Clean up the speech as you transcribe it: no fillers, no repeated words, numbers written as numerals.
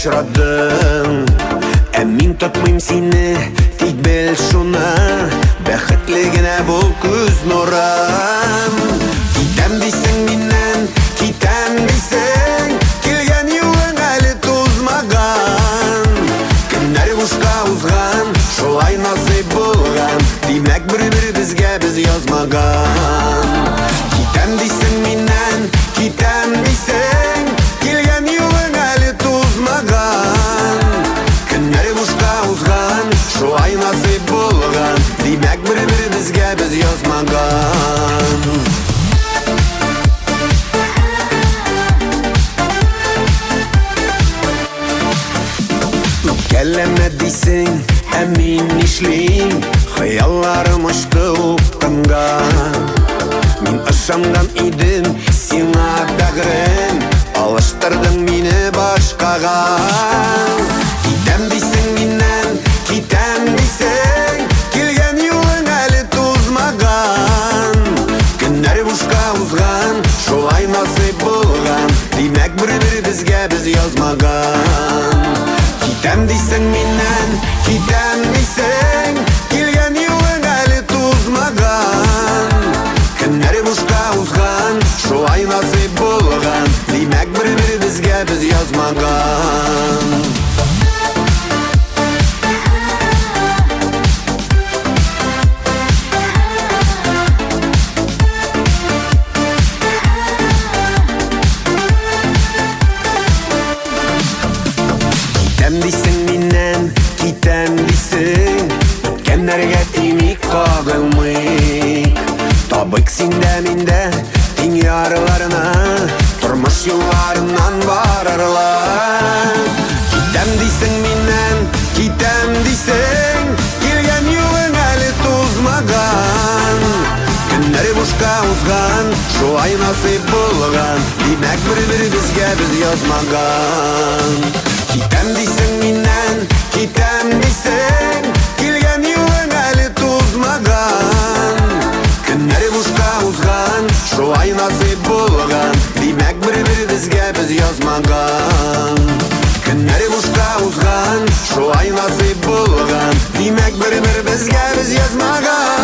очрадың. Мин тотмыйм сине, тик бел шуны, бәхетле генә бул күз нурым. Китәм дисең миннән, китәм дисең, килгән юлың әле тузмаган. Көннәр бушка узган, шулай насыйп булган, димәк бер-беребезгә без язмаган. Китәм дисең миннән, китәм дисең, килгән юлың әле тузмаган. Көннәр бушка узган, шулай насыйп булган, димәк бер-беребезгә без язмаган. Кәлләмә дисең, мин нишлим, хыялларым очты упкынга. Мин ышанган идем сиңа бәгърем, алыштырдың мине башкага. Китәм дисең миннән, китәм дисең, килгән юлың әле тузмаган. Көннәр бушка узган, шулай насыйп булган, димәк бер-беребезгә без язмаган. Китәм дисең миннән, китәм дисең, килгән юлың әле тузмаган. Көннәр бушка узган, шулай насыйп булган, димәк бер-беребезгә без язмаган. Китәм дисең миннән, китәм дисең, үткәннәргә тимик кагылмыйк. Табык синдә миндә тиң ярларына, тормыш юлларыннан барырлар. Китәм дисең миннән, китәм дисең, килгән юлың әле тузмаган. Көннәр бушка узган, шулай насыйп булган, димәк бер-беребезгә без язмаган. Китәм дисең миннән, китәм дисең, килгән юлың әле тузмаган. Көннәр бушка узган, шулай насыйп булган, димәк бер-беребезгә без язмаган. Көннәр бушка узган, шулай насыйп булган, димәк бер-беребезгә без язмаган.